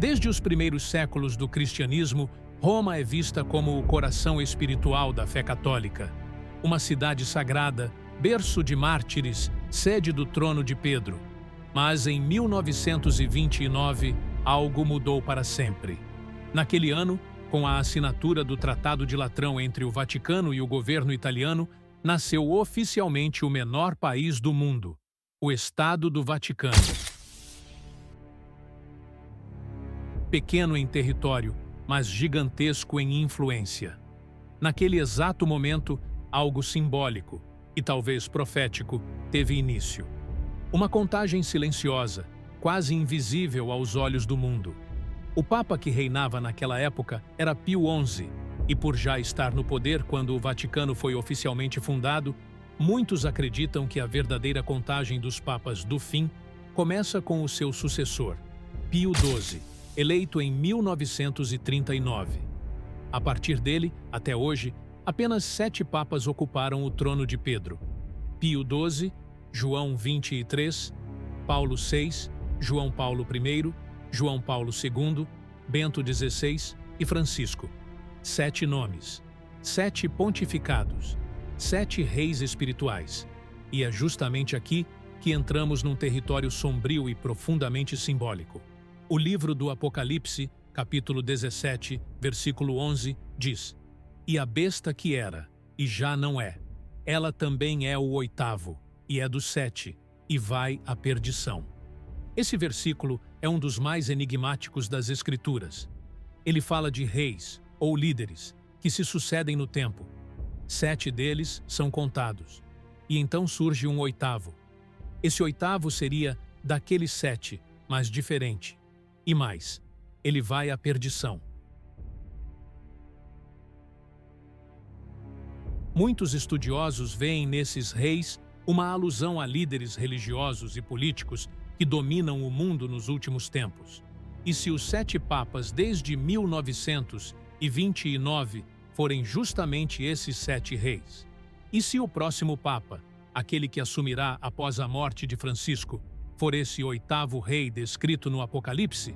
Desde os primeiros séculos do cristianismo, Roma é vista como o coração espiritual da fé católica. Uma cidade sagrada, berço de mártires, sede do trono de Pedro. Mas em 1929, algo mudou para sempre. Naquele ano, com a assinatura do Tratado de Latrão entre o Vaticano e o governo italiano, nasceu oficialmente o menor país do mundo, o Estado do Vaticano. Pequeno em território, mas gigantesco em influência. Naquele exato momento, algo simbólico, e talvez profético, teve início. Uma contagem silenciosa, quase invisível aos olhos do mundo. O Papa que reinava naquela época era Pio XI, e por já estar no poder quando o Vaticano foi oficialmente fundado, muitos acreditam que a verdadeira contagem dos papas do fim começa com o seu sucessor, Pio XII, eleito em 1939. A partir dele, até hoje, apenas 7 papas ocuparam o trono de Pedro: Pio XII, João XXIII, Paulo VI, João Paulo I, João Paulo II, Bento XVI e Francisco. 7 nomes, 7 pontificados, 7 reis espirituais. E é justamente aqui que entramos num território sombrio e profundamente simbólico. O livro do Apocalipse, capítulo 17, versículo 11, diz: "E a besta que era, e já não é, ela também é o 8º, e é dos 7, e vai à perdição." Esse versículo é um dos mais enigmáticos das Escrituras. Ele fala de reis, ou líderes, que se sucedem no tempo. 7 deles são contados. E então surge um 8º. Esse 8º seria daqueles 7, mas diferente. E mais, ele vai à perdição. Muitos estudiosos veem nesses reis uma alusão a líderes religiosos e políticos que dominam o mundo nos últimos tempos. E se os 7 papas desde 1929 forem justamente esses 7 reis? E se o próximo papa, aquele que assumirá após a morte de Francisco, for esse 8º rei descrito no Apocalipse?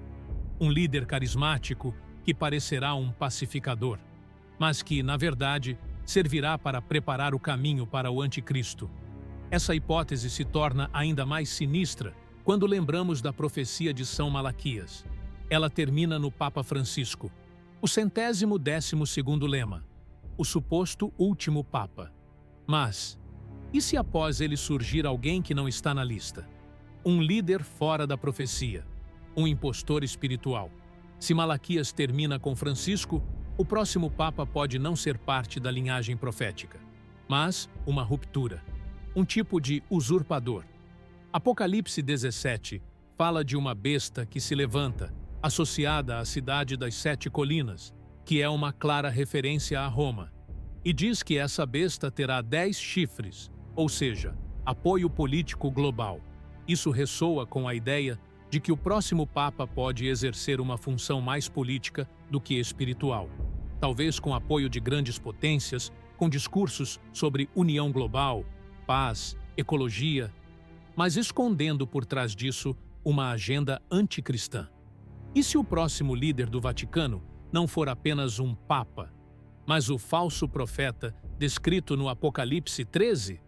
Um líder carismático que parecerá um pacificador, mas que, na verdade, servirá para preparar o caminho para o anticristo. Essa hipótese se torna ainda mais sinistra quando lembramos da profecia de São Malaquias. Ela termina no Papa Francisco, o 112º lema, o suposto último Papa. Mas, e se após ele surgir alguém que não está na lista? Um líder fora da profecia, um impostor espiritual. Se Malaquias termina com Francisco, o próximo Papa pode não ser parte da linhagem profética, mas uma ruptura, um tipo de usurpador. Apocalipse 17 fala de uma besta que se levanta, associada à cidade das 7 colinas, que é uma clara referência a Roma, e diz que essa besta terá 10 chifres, ou seja, apoio político global. Isso ressoa com a ideia de que o próximo Papa pode exercer uma função mais política do que espiritual, talvez com apoio de grandes potências, com discursos sobre união global, paz, ecologia, mas escondendo por trás disso uma agenda anticristã. E se o próximo líder do Vaticano não for apenas um papa, mas o falso profeta descrito no Apocalipse 13?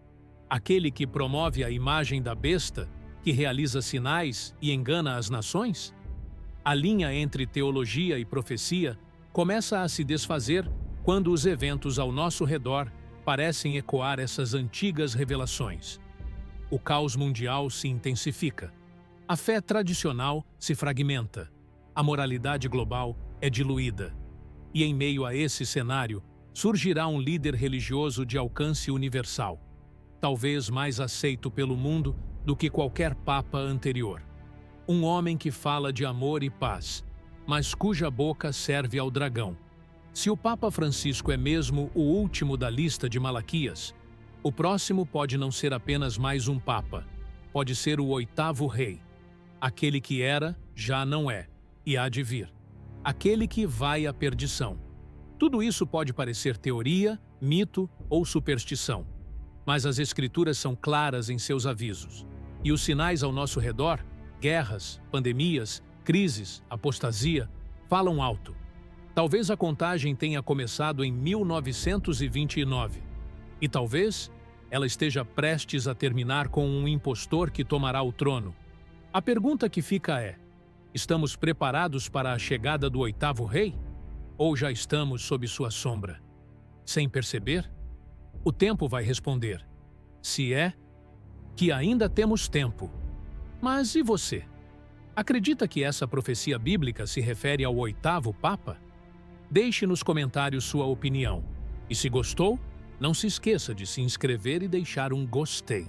Aquele que promove a imagem da besta, que realiza sinais e engana as nações? A linha entre teologia e profecia começa a se desfazer quando os eventos ao nosso redor parecem ecoar essas antigas revelações. O caos mundial se intensifica. A fé tradicional se fragmenta. A moralidade global é diluída. E em meio a esse cenário, surgirá um líder religioso de alcance universal, talvez mais aceito pelo mundo do que qualquer papa anterior. Um homem que fala de amor e paz, mas cuja boca serve ao dragão. Se o Papa Francisco é mesmo o último da lista de Malaquias, o próximo pode não ser apenas mais um papa, pode ser o 8º rei. Aquele que era, já não é, e há de vir. Aquele que vai à perdição. Tudo isso pode parecer teoria, mito ou superstição, mas as Escrituras são claras em seus avisos. E os sinais ao nosso redor, guerras, pandemias, crises, apostasia, falam alto. Talvez a contagem tenha começado em 1929. E talvez ela esteja prestes a terminar com um impostor que tomará o trono. A pergunta que fica é: estamos preparados para a chegada do oitavo rei? Ou já estamos sob sua sombra? Sem perceber? O tempo vai responder. Se é, que ainda temos tempo. Mas e você? Acredita que essa profecia bíblica se refere ao oitavo Papa? Deixe nos comentários sua opinião. E se gostou, não se esqueça de se inscrever e deixar um gostei.